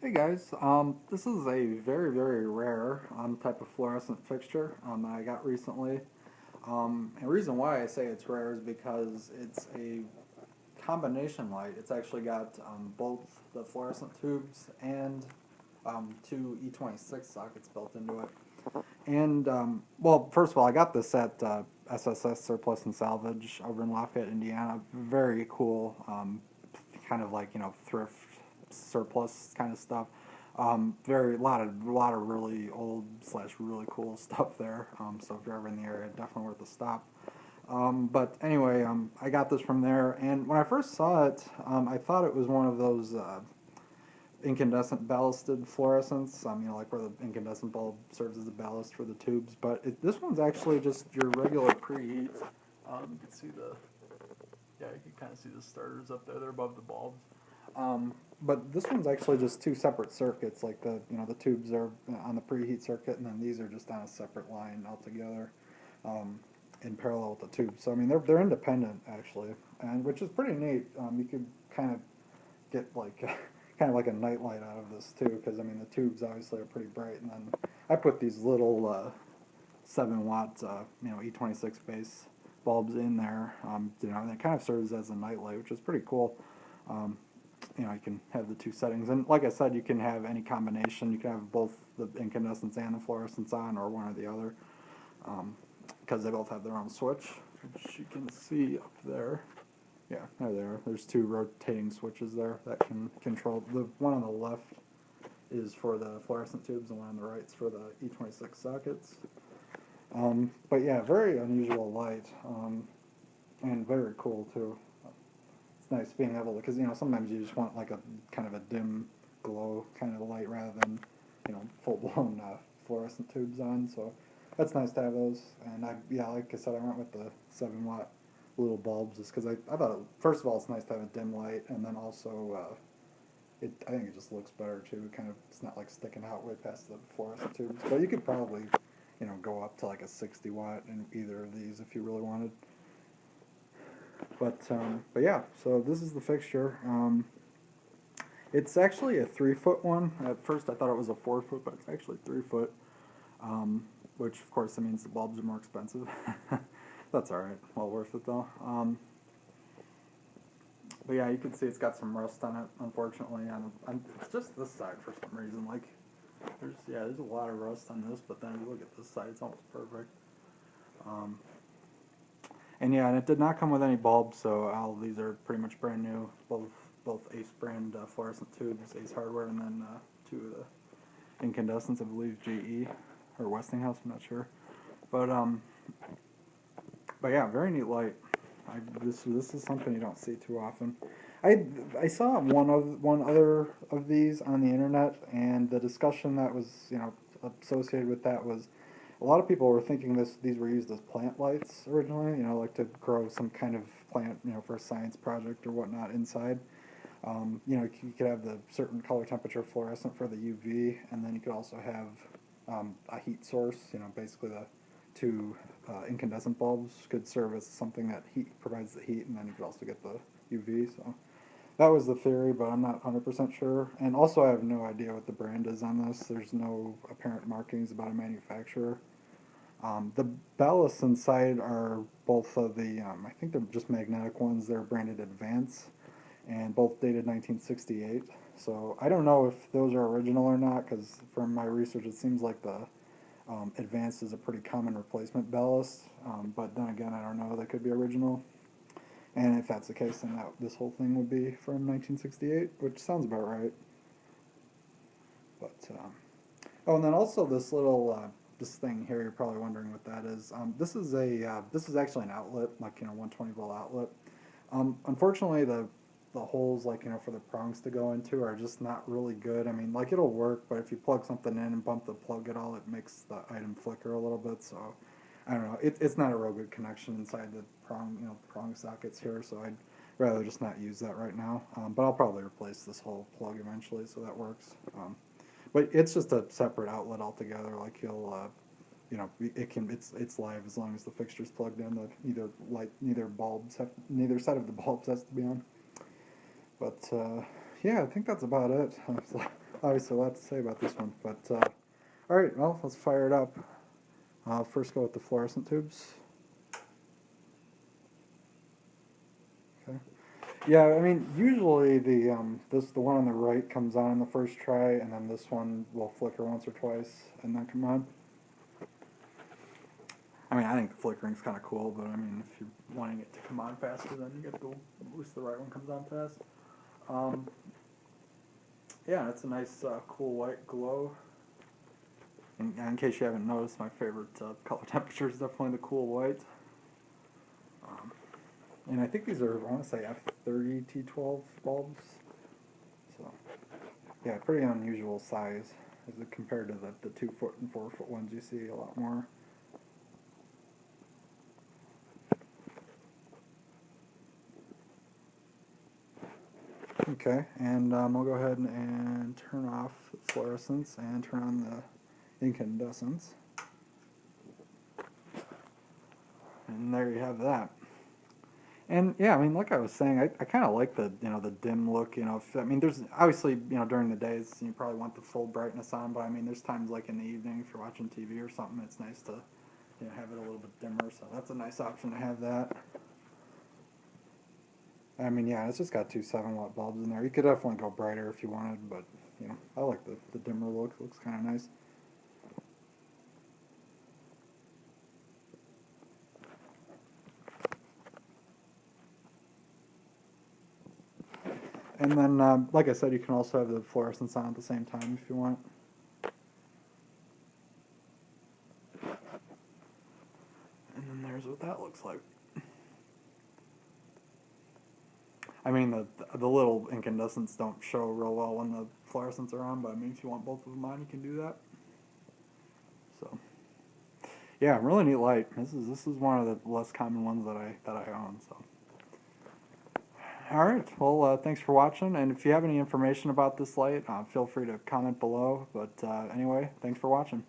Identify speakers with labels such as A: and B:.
A: Hey guys, this is a very rare type of fluorescent fixture that I got recently. And the reason why I say it's rare is because it's a combination light. It's actually got both the fluorescent tubes and two E26 sockets built into it. And, well, first of all, I got this at SSS Surplus and Salvage over in Lafayette, Indiana. Very cool, kind of like, thrift surplus kind of stuff. Very lot of really old slash really cool stuff there. So if you're ever in the area, definitely worth a stop. But anyway, I got this from there, and when I first saw it, I thought it was one of those incandescent ballasted fluorescents, like where the incandescent bulb serves as a ballast for the tubes. But this one's actually just your regular preheat. You can see you can kind of see the starters up there. They're above the bulbs. But this one's actually just two separate circuits. Like the tubes are on the preheat circuit, and then these are just on a separate line altogether, in parallel with the tubes. So I mean they're independent actually, and which is pretty neat. You could kind of get like kind of like a night light out of this too, because I mean the tubes obviously are pretty bright, and then I put these little 7-watt E26 base bulbs in there, and it kind of serves as a night light, which is pretty cool. You can have the two settings, and like I said, you can have any combination. You can have both the incandescents and the fluorescents on, or one or the other, because they both have their own switch, which you can see up there. Yeah, there they are. There's two rotating switches there that can control. The one on the left is for the fluorescent tubes, and one on the right is for the E26 sockets. But yeah, very unusual light, and very cool too. It's nice being able to, because sometimes you just want like a kind of a dim glow kind of light rather than full-blown fluorescent tubes on. So that's nice to have those. And like I said, I went with the 7-watt little bulbs just because I thought first of all it's nice to have a dim light, and then also I think it just looks better too. It's not like sticking out way past the fluorescent tubes. But you could probably go up to like a 60-watt in either of these if you really wanted. But yeah, so this is the fixture. It's actually a 3-foot one. At first I thought it was a 4-foot, but it's actually 3-foot, which of course means the bulbs are more expensive. That's alright, well worth it though. But yeah, you can see it's got some rust on it, unfortunately. It's just this side for some reason. Like, there's a lot of rust on this, but then if you look at this side, it's almost perfect. And yeah, and it did not come with any bulbs, so all these are pretty much brand new. Both Ace brand fluorescent tubes, Ace Hardware, and then two of the incandescents, I believe GE or Westinghouse, I'm not sure. But yeah, very neat light. This is something you don't see too often. I saw one other of these on the internet, and the discussion that was associated with that was, a lot of people were thinking these were used as plant lights originally, like to grow some kind of plant, for a science project or whatnot inside. You could have the certain color temperature fluorescent for the UV, and then you could also have a heat source. Basically the two incandescent bulbs could serve as something that provides the heat, and then you could also get the UV. So that was the theory, but I'm not 100% sure. And also I have no idea what the brand is on this. There's no apparent markings about a manufacturer. The ballasts inside are both of the, I think they're just magnetic ones. They're branded Advance, and both dated 1968. So I don't know if those are original or not, because from my research it seems like the Advance is a pretty common replacement ballast. But then again, I don't know. They could be original. And if that's the case, then this whole thing would be from 1968, which sounds about right. But oh, and then also this little this thing here, you're probably wondering what that is. This is actually an outlet, like 120-volt outlet. Unfortunately, the holes for the prongs to go into are just not really good. I mean, like, it'll work, but if you plug something in and bump the plug at all, it makes the item flicker a little bit. So I don't know. It's not a real good connection inside the prong sockets here, so I'd rather just not use that right now. But I'll probably replace this whole plug eventually, so that works. But it's just a separate outlet altogether. Like it's live as long as the fixture's plugged in. Neither side of the bulbs has to be on. But yeah, I think that's about it. obviously a lot to say about this one. But all right, well, let's fire it up. First go with the fluorescent tubes. Okay. Yeah, I mean, usually the one on the right comes on in the first try, and then this one will flicker once or twice and then come on. I mean, I think the flickering's kind of cool, but I mean, if you're wanting it to come on faster, then you get the at least the right one comes on fast. Yeah, it's a nice cool white glow. In case you haven't noticed, my favorite color temperature is definitely the cool white. And I think these are, I want to say, F30 T12 bulbs. So, yeah, pretty unusual size as compared to the 2 foot and 4 foot ones you see a lot more. Okay, and we'll go ahead and turn off the fluorescents and turn on the incandescents. And there you have that. And yeah, I mean, like I was saying, I kind of like the the dim look. I mean, there's obviously during the days you probably want the full brightness on, but I mean, there's times like in the evening if you're watching TV or something, it's nice to have it a little bit dimmer. So that's a nice option to have that. I mean, yeah, it's just got two 7-watt bulbs in there. You could definitely go brighter if you wanted, but I like the dimmer look. It looks kind of nice. And then, like I said, you can also have the fluorescents on at the same time if you want. And then there's what that looks like. I mean, the little incandescents don't show real well when the fluorescents are on, but I mean, if you want both of them on, you can do that. So, yeah, really neat light. This is one of the less common ones that I own. So, all right. Well, thanks for watching, and if you have any information about this light, feel free to comment below. But anyway, thanks for watching.